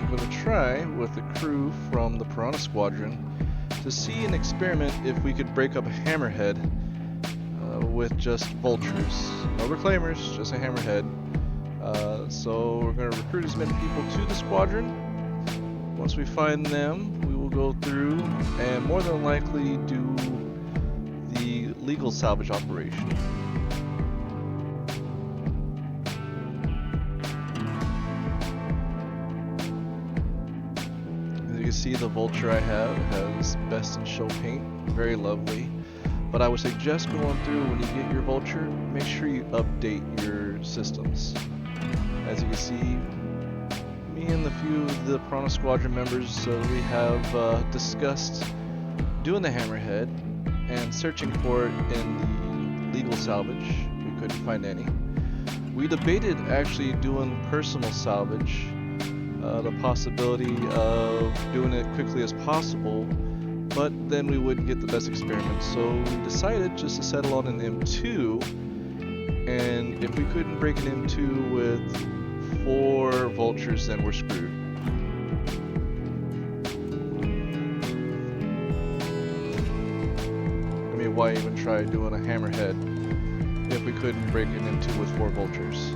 I'm going to try with the crew from the Piranha Squadron to see and experiment if we could break up a hammerhead with just vultures. No reclaimers, just a hammerhead. So we're going to recruit as many people to the squadron. Once we find them, we will go through and more than likely do the legal salvage operation. As you can see, the vulture I have has best in show paint, very lovely. But I would suggest going through when you get your vulture, make sure you update your systems. As you can see, me and a few of the Piranha Squadron members, we have discussed doing the hammerhead and searching for it in the legal salvage. We couldn't find any. We debated actually doing personal salvage, the possibility of doing it quickly as possible, but then we wouldn't get the best experiment. So we decided just to settle on an M2, and if we couldn't break an M2 with 4 vultures, then we're screwed. I mean, why even try doing a hammerhead if we couldn't break an M2 with 4 vultures?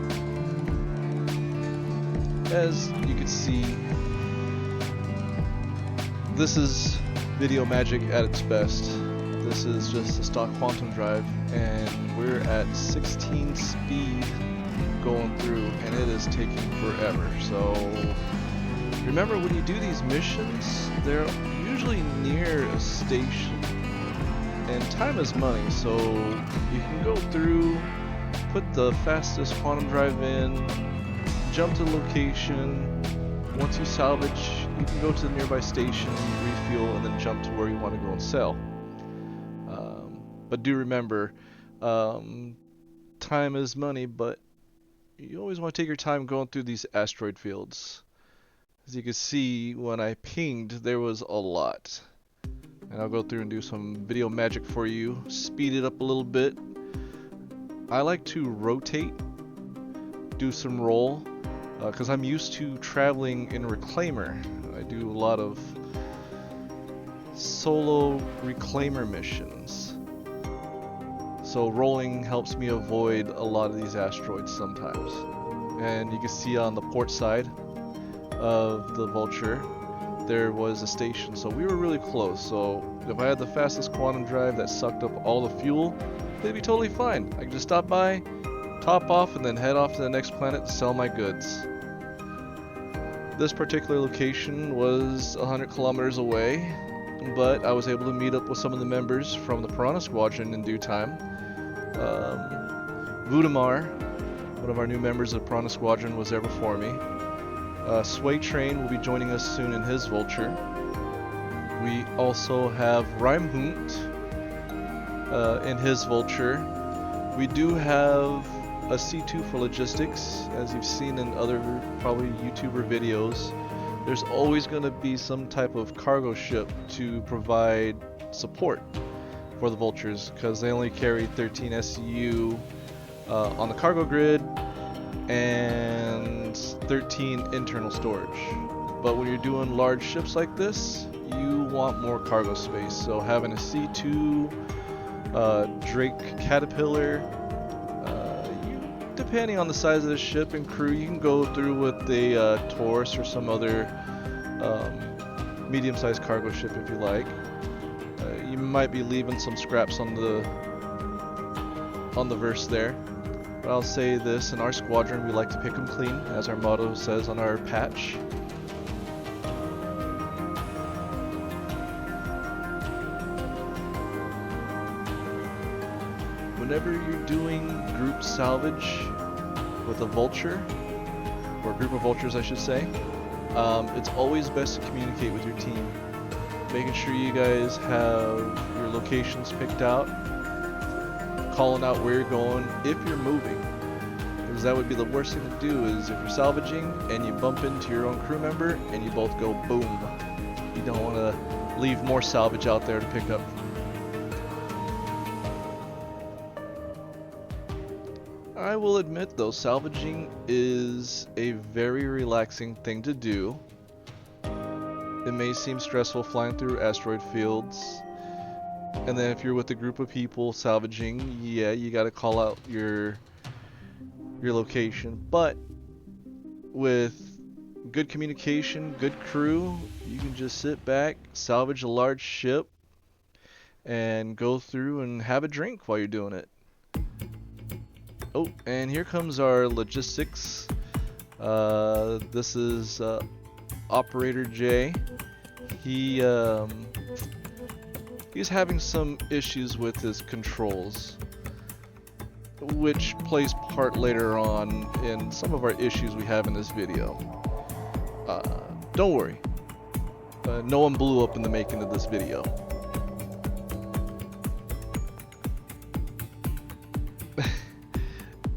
As you can see, this is video magic at its best. This is just a stock quantum drive, and we're at 16 speed going through, and it is taking forever. So remember, when you do these missions, they're usually near a station, and time is money, so you can go through, put the fastest quantum drive in, jump to the location. Once you salvage, you can go to the nearby station, refuel, and then jump to where you want to go and sell. But do remember, time is money, but you always want to take your time going through these asteroid fields. As you can see, when I pinged, there was a lot. And I'll go through and do some video magic for you, speed it up a little bit. I like to rotate, do some roll, because I'm used to traveling in Reclaimer. I do a lot of solo Reclaimer missions. So rolling helps me avoid a lot of these asteroids sometimes. And you can see on the port side of the Vulture, there was a station. So we were really close. So if I had the fastest quantum drive that sucked up all the fuel, it'd be totally fine. I could just stop by, top off, and then head off to the next planet to sell my goods. This particular location was 100 kilometers away, but I was able to meet up with some of the members from the Piranha Squadron in due time. Vudamar, one of our new members of the Piranha Squadron, was there before me. Sway Train will be joining us soon in his Vulture. We also have Reimhunt in his Vulture. We do have a C2 for logistics, as you've seen in other probably YouTuber videos. There's always going to be some type of cargo ship to provide support for the Vultures, because they only carry 13 SCU on the cargo grid and 13 internal storage. But when you're doing large ships like this, you want more cargo space. So having a C2 Drake Caterpillar, depending on the size of the ship and crew, you can go through with a Taurus or some other medium-sized cargo ship if you like. You might be leaving some scraps on the verse there. But I'll say this, in our squadron we like to pick them clean, as our motto says on our patch. Whenever you're doing group salvage with a vulture, or a group of vultures I should say, it's always best to communicate with your team. Making sure you guys have your locations picked out, calling out where you're going if you're moving. Because that would be the worst thing to do, is if you're salvaging and you bump into your own crew member and you both go boom. You don't want to leave more salvage out there to pick up. I will admit though, salvaging is a very relaxing thing to do. It may seem stressful flying through asteroid fields. And then if you're with a group of people salvaging, yeah, you gotta call out your location. But with good communication, good crew, you can just sit back, salvage a large ship, and go through and have a drink while you're doing it. Oh, and here comes our logistics. This is Operator J. He's having some issues with his controls, which plays part later on in some of our issues we have in this video. Don't worry, no one blew up in the making of this video.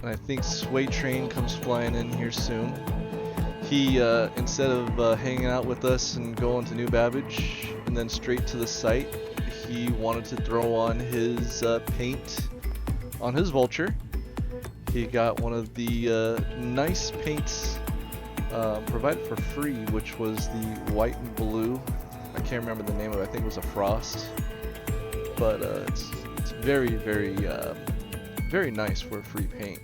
And I think Sway Train comes flying in here soon. He, instead of hanging out with us and going to New Babbage and then straight to the site, he wanted to throw on his paint on his Vulture. He got one of the nice paints provided for free, which was the white and blue. I can't remember the name of it. I think it was a Frost. But it's very, very, very nice for a free paint.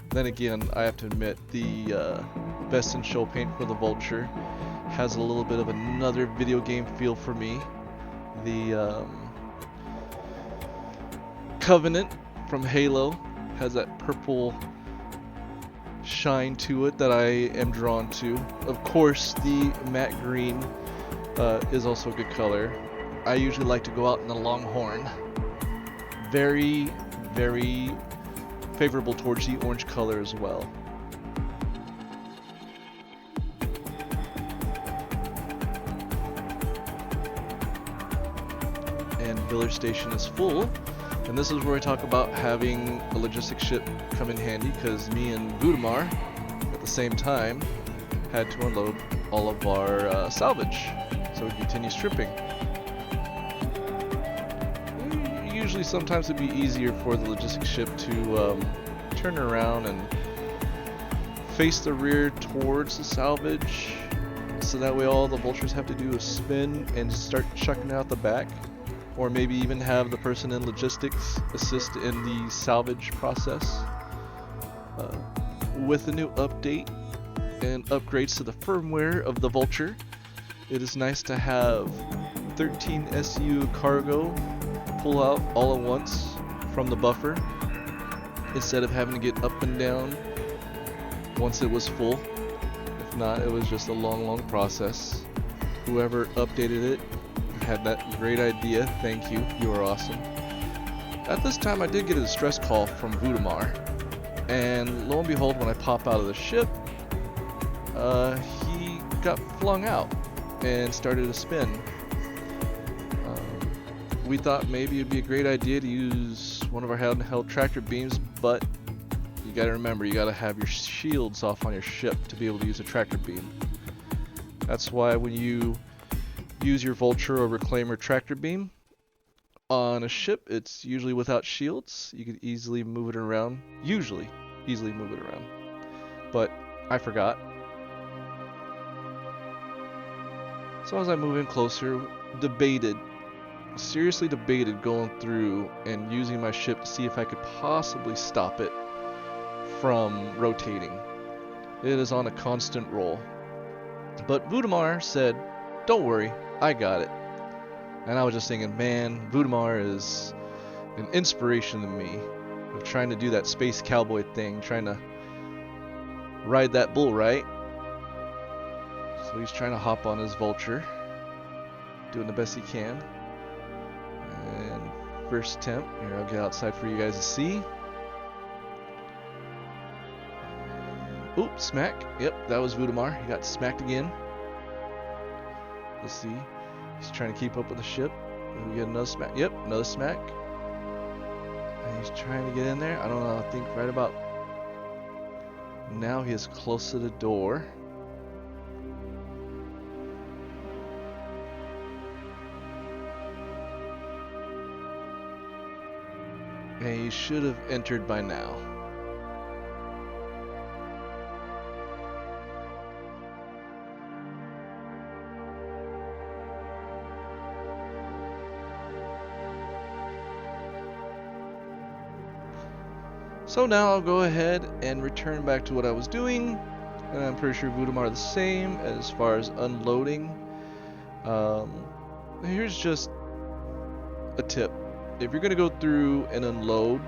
Then again, I have to admit, the Best in Show paint for the Vulture has a little bit of another video game feel for me. The Covenant from Halo has that purple shine to it that I am drawn to. Of course, the matte green is also a good color. I usually like to go out in the Longhorn. Very, very favorable towards the orange color as well. And Biller Station is full, and this is where I talk about having a logistics ship come in handy, because me and Budamar at the same time had to unload all of our salvage so we continue stripping. Usually sometimes it'd be easier for the logistics ship to turn around and face the rear towards the salvage, so that way all the vultures have to do is spin and start chucking out the back, or maybe even have the person in logistics assist in the salvage process. With the new update and upgrades to the firmware of the Vulture, it is nice to have 13 SU cargo pull out all at once from the buffer, instead of having to get up and down once it was full. If not, it was just a long process. Whoever updated it had that great idea. Thank you. You are awesome. At this time, I did get a distress call from Budamar, and lo and behold, when I pop out of the ship, he got flung out and started to spin. We thought maybe it'd be a great idea to use one of our handheld tractor beams, but you gotta remember, you gotta have your shields off on your ship to be able to use a tractor beam. That's why when you use your Vulture or Reclaimer tractor beam on a ship, it's usually without shields. You could easily move it around. Usually, easily move it around. But I forgot. So as I move in closer, seriously debated going through and using my ship to see if I could possibly stop it from rotating. It is on a constant roll. But Budamar said, "Don't worry, I got it." And I was just thinking, man, Budamar is an inspiration to me of trying to do that space cowboy thing, trying to ride that bull, right? So he's trying to hop on his Vulture, doing the best he can. And first attempt, here, I'll get outside for you guys to see. Oop, smack. Yep, that was Budamar. He got smacked again. Let's see. He's trying to keep up with the ship. We get another smack. Yep, another smack. And he's trying to get in there. I don't know, I think right about now he is close to the door. And he should have entered by now. So now I'll go ahead and return back to what I was doing, and I'm pretty sure Voodoo are the same as far as unloading. Here's just a tip. If you're going to go through and unload,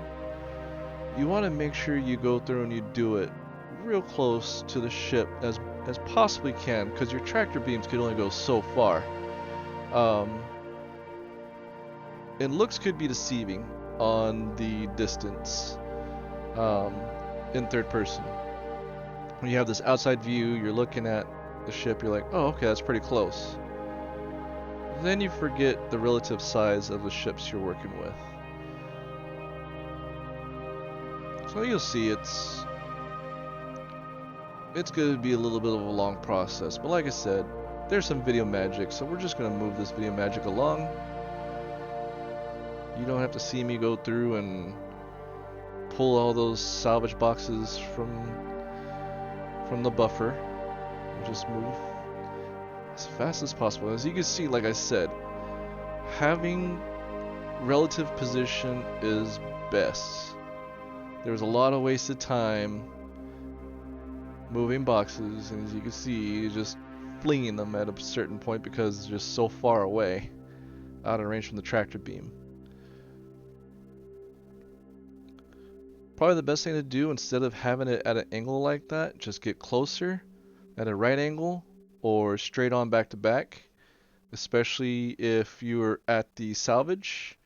you want to make sure you go through and you do it real close to the ship as possibly can, because your tractor beams can only go so far. And looks could be deceiving on the distance in third person. When you have this outside view, you're looking at the ship, you're like, oh, okay, that's pretty close. Then you forget the relative size of the ships you're working with. So you'll see it's going to be a little bit of a long process, but like I said, there's some video magic, so we're just going to move this video magic along. You don't have to see me go through and pull all those salvage boxes from the buffer. Just move as fast as possible. As you can see, like I said, having relative position is best. There's a lot of wasted time moving boxes, and as you can see, just flinging them at a certain point because it's just so far away, out of range from the tractor beam. Probably the best thing to do, instead of having it at an angle like that, just get closer at a right angle or straight on back to back. Especially if you're at the salvage,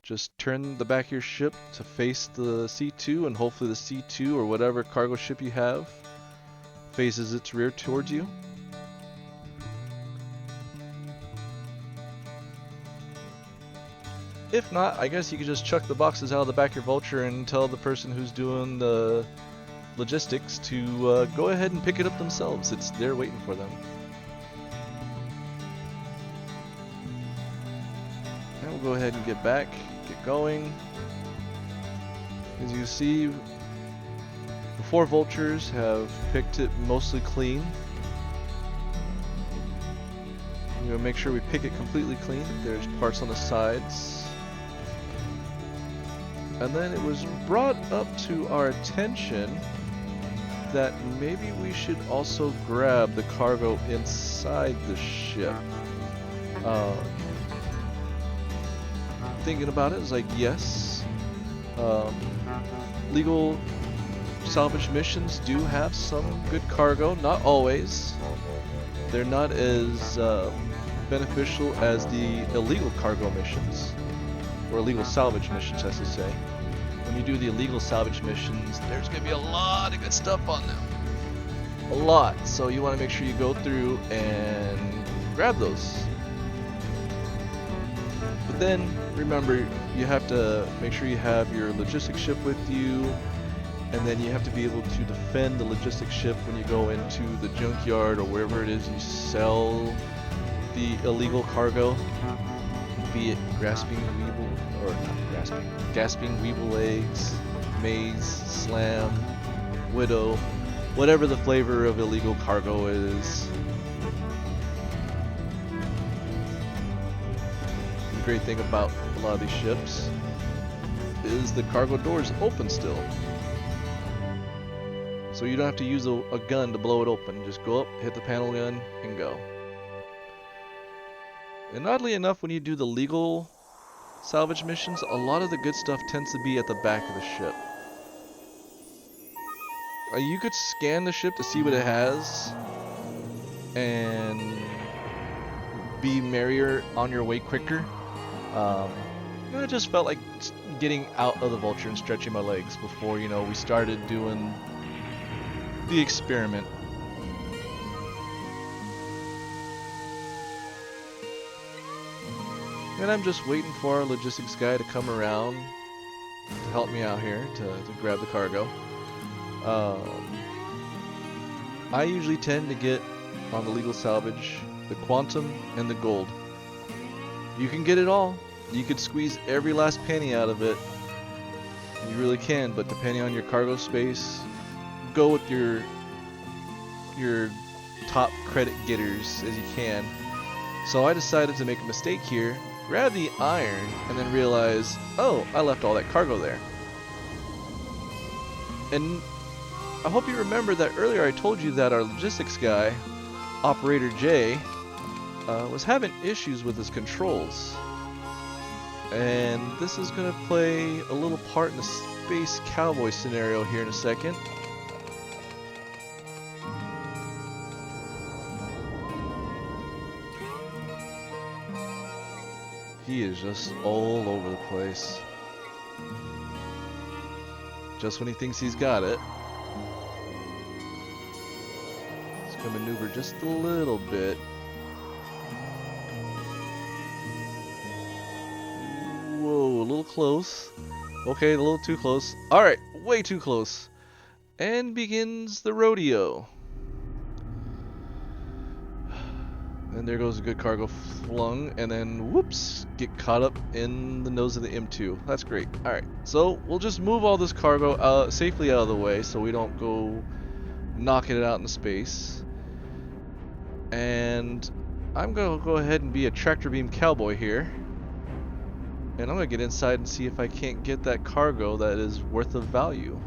just turn the back of your ship to face the C2, and hopefully the C2 or whatever cargo ship you have faces its rear towards you. If not, I guess you could just chuck the boxes out of the back of your Vulture and tell the person who's doing the logistics to go ahead and pick it up themselves. It's there waiting for them. And we'll go ahead and get back, get going. As you see, the 4 Vultures have picked it mostly clean. You know, make sure we pick it completely clean. There's parts on the sides. And then it was brought up to our attention that maybe we should also grab the cargo inside the ship. Thinking about it, it's like, yes, legal salvage missions do have some good cargo, not always. They're not as beneficial as the illegal cargo missions, or illegal salvage missions, as to say. When you do the illegal salvage missions, there's going to be a lot of good stuff on them. A lot. So you want to make sure you go through and grab those. But then, remember, you have to make sure you have your logistics ship with you, and then you have to be able to defend the logistics ship when you go into the junkyard or wherever it is you sell the illegal cargo. Be it gasping weevil eggs, maize, slam, widow, whatever the flavor of illegal cargo is. The great thing about a lot of these ships is the cargo doors open still. So you don't have to use a gun to blow it open. Just go up, hit the panel gun, and go. And oddly enough, when you do the legal salvage missions, a lot of the good stuff tends to be at the back of the ship. You could scan the ship to see what it has and be merrier on your way quicker. I just felt like getting out of the Vulture and stretching my legs before, you know, we started doing the experiment. And I'm just waiting for our logistics guy to come around to help me out here to grab the cargo. I usually tend to get on the legal salvage the quantum and the gold. You can get it all. You could squeeze every last penny out of it. You really can, but depending on your cargo space, go with your top credit getters as you can. So I decided to make a mistake here. Grab the iron, and then realize, oh, I left all that cargo there. And I hope you remember that earlier I told you that our logistics guy, Operator J, was having issues with his controls. And this is going to play a little part in the space cowboy scenario here in a second. He is just all over the place. Just when he thinks he's got it. He's going to maneuver just a little bit. Whoa, a little close. Okay, a little too close. Alright, way too close. And begins the rodeo. And there goes a good cargo flung, and then whoops, get caught up in the nose of the M2. That's great. Alright, so we'll just move all this cargo safely out of the way so we don't go knocking it out into space. And I'm going to go ahead and be a tractor beam cowboy here. And I'm going to get inside and see if I can't get that cargo that is worth of value.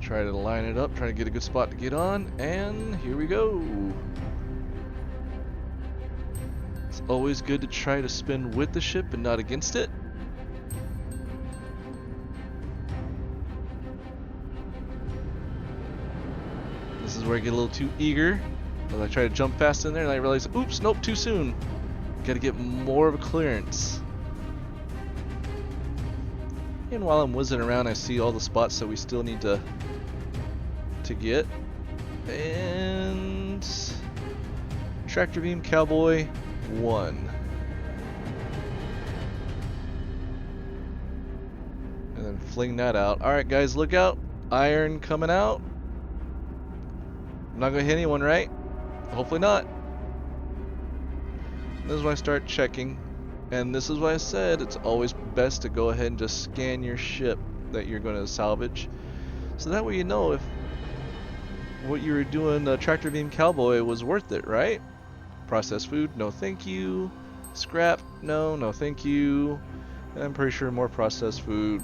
Try to line it up, try to get a good spot to get on, and here we go. It's always good to try to spin with the ship and not against it. This is where I get a little too eager. As I try to jump fast in there and I realize, oops, nope, too soon. Gotta get more of a clearance. And while I'm whizzing around, I see all the spots that we still need to get. And tractor beam cowboy 1. And then fling that out. Alright guys, look out. Iron coming out. I'm not gonna hit anyone, right? Hopefully not. This is when I start checking. And this is why I said it's always best to go ahead and just scan your ship that you're going to salvage. So that way you know if what you were doing, tractor beam cowboy, was worth it, right? Processed food, no thank you. Scrap, no thank you. And I'm pretty sure more processed food.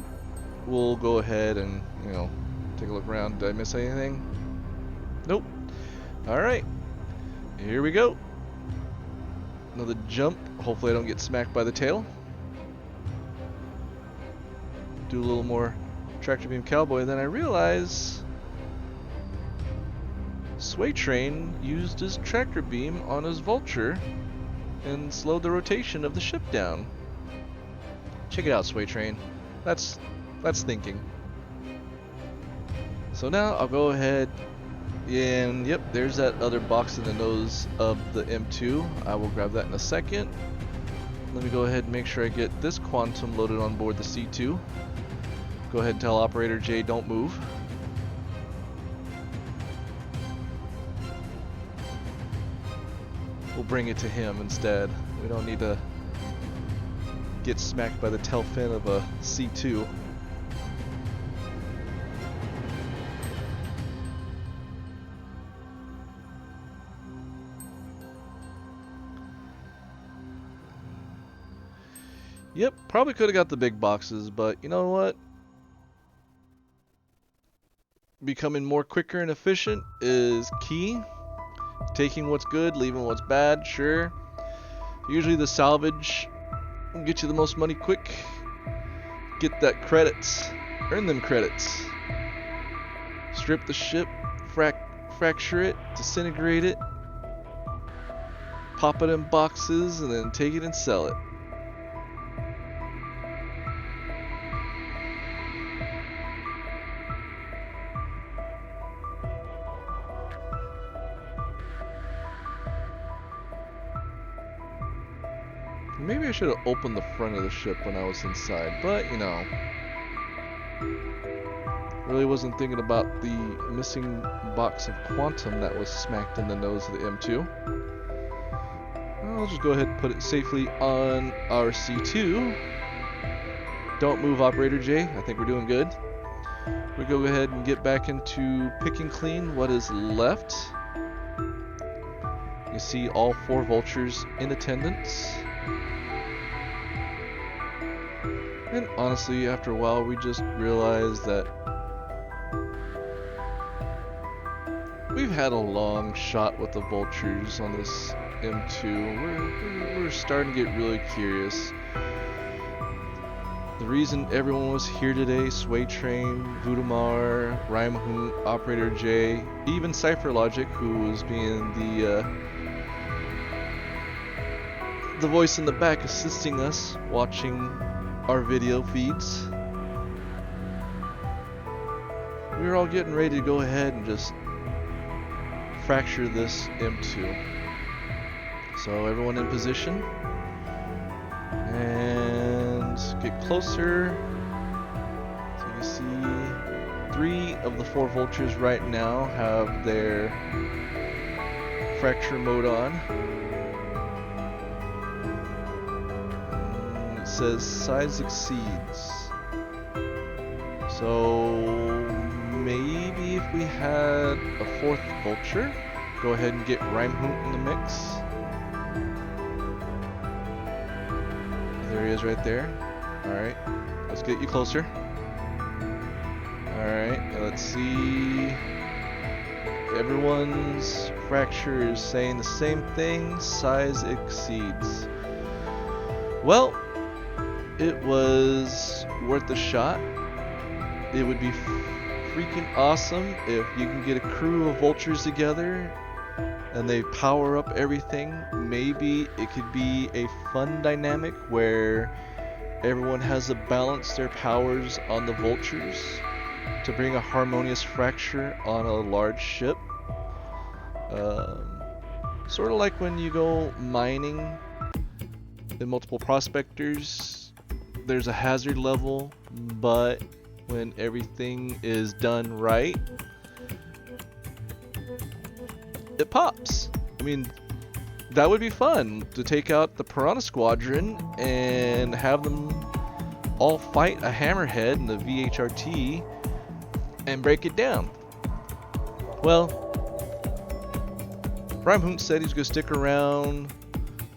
We'll go ahead and, you know, take a look around. Did I miss anything? Nope. Alright. Here we go. Another jump. Hopefully I don't get smacked by the tail. Do a little more tractor beam cowboy. Then I realize Sway Train used his tractor beam on his Vulture and slowed the rotation of the ship down. Check it out, Sway Train. That's thinking. So now I'll go ahead and yep, there's that other box in the nose of the M2. I will grab that in a second. Let me go ahead and make sure I get this quantum loaded on board the C2. Go ahead and tell Operator J don't move. We'll bring it to him instead. We don't need to get smacked by the tail fin of a C2. Yep, probably could have got the big boxes, but you know what? Becoming more quicker and efficient is key. Taking what's good, leaving what's bad, sure. Usually the salvage will get you the most money quick. Get that credits. Earn them credits. Strip the ship, fracture it, disintegrate it, pop it in boxes, and then take it and sell it. Maybe I should have opened the front of the ship when I was inside, but you know, really wasn't thinking about the missing box of quantum that was smacked in the nose of the M2. I'll just go ahead and put it safely on our C2. Don't move, Operator J. I think we're doing good. We go ahead and get back into picking clean what is left. You see all 4 vultures in attendance. And honestly, after a while, we just realized that we've had a long shot with the vultures on this M2. We're starting to get really curious. The reason everyone was here today, Sway Train, Voodoo Rhyme Operator J, even Cypher Logic, who was being the voice in the back assisting us, watching our video feeds. We were all getting ready to go ahead and just fracture this M2. So everyone in position. And get closer. So you see 3 of the 4 vultures right now have their fracture mode on. And it says size exceeds. So maybe if we had a 4th vulture, go ahead and get Rhymehoot in the mix. There he is right there. Alright, let's get you closer. Alright, let's see. Everyone's fracture is saying the same thing. Size exceeds. Well, it was worth a shot. It would be freaking awesome if you can get a crew of vultures together and they power up everything. Maybe it could be a fun dynamic where everyone has to balance their powers on the vultures to bring a harmonious fracture on a large ship. Sort of like when you go mining in multiple prospectors, there's a hazard level, but when everything is done right, it pops. I mean, that would be fun to take out the Piranha Squadron and have them all fight a hammerhead in the VHRT and break it down. Well, Rhymehoot said he's gonna stick around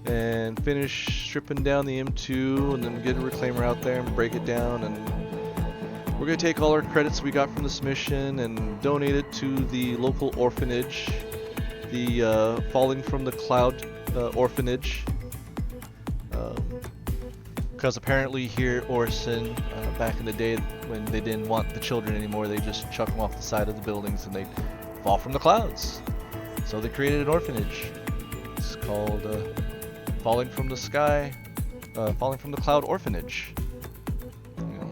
and finish stripping down the M2 and then get a reclaimer out there and break it down, and we're gonna take all our credits we got from this mission and donate it to the local orphanage, the Falling from the Cloud orphanage, because apparently here Orson, back in the day when they didn't want the children anymore, they just chuck them off the side of the buildings and they'd fall from the clouds. So they created an orphanage. It's called Falling from the Cloud Orphanage. You know,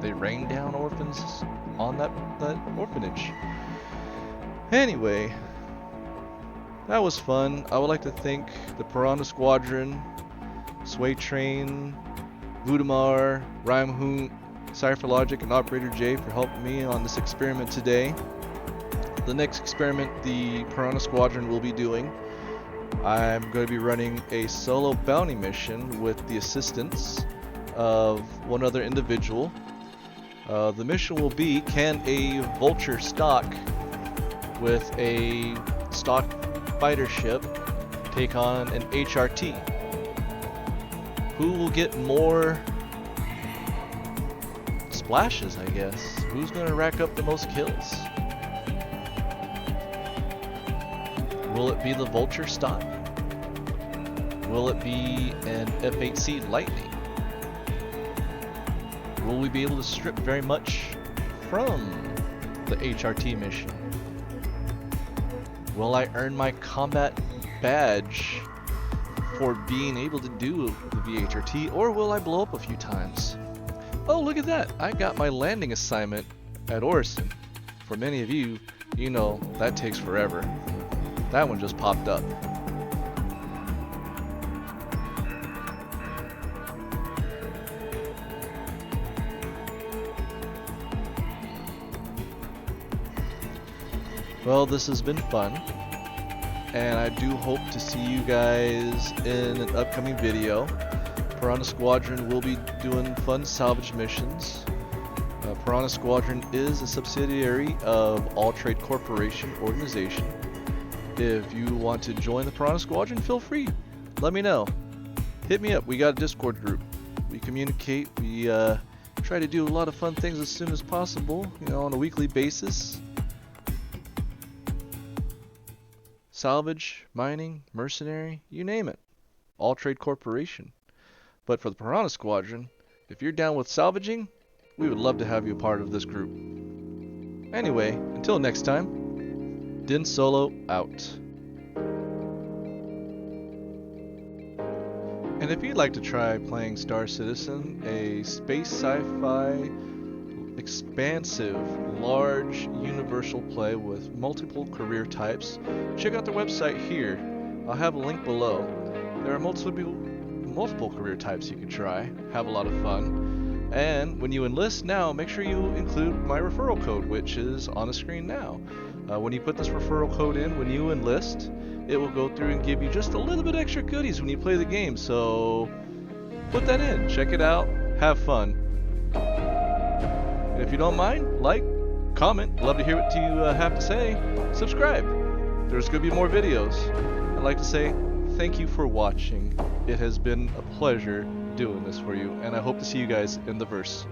they rain down orphans on that orphanage. Anyway, that was fun. I would like to thank the Piranha Squadron, Sway Train, Voodoo Rhymehoot, Cypher Logic, and Operator J for helping me on this experiment today. The next experiment the Piranha Squadron will be doing, I'm going to be running a solo bounty mission with the assistance of one other individual. The mission will be, can a vulture stock with a stock fighter ship take on an HRT? Who will get more splashes, I guess? Who's going to rack up the most kills? Will it be the vulture stock? Will it be an F-8C Lightning? Will we be able to strip very much from the HRT mission? Will I earn my combat badge for being able to do the VHRT, or will I blow up a few times? Oh, look at that! I got my landing assignment at Orison. For many of you, you know that takes forever. That one just popped up. Well, this has been fun, and I do hope to see you guys in an upcoming video. Piranha Squadron will be doing fun salvage missions. Piranha Squadron is a subsidiary of All Trade Corporation organization. If you want to join the Piranha Squadron, feel free. Let me know. Hit me up. We got a Discord group. We communicate. We try to do a lot of fun things as soon as possible, you know, on a weekly basis. Salvage, mining, mercenary, you name it. All trade corporation. But for the Piranha Squadron, if you're down with salvaging, we would love to have you a part of this group. Anyway, until next time, Din Solo out. And if you'd like to try playing Star Citizen, a space sci-fi, expansive, large, universal play with multiple career types, check out their website here. I'll have a link below. There are multiple career types you can try, have a lot of fun. And when you enlist now, make sure you include my referral code, which is on the screen now. When you put this referral code in, when you enlist, it will go through and give you just a little bit extra goodies when you play the game. So put that in, check it out, have fun. And if you don't mind, like, comment, love to hear what you have to say, subscribe. There's going to be more videos. I'd like to say thank you for watching. It has been a pleasure doing this for you, and I hope to see you guys in the verse.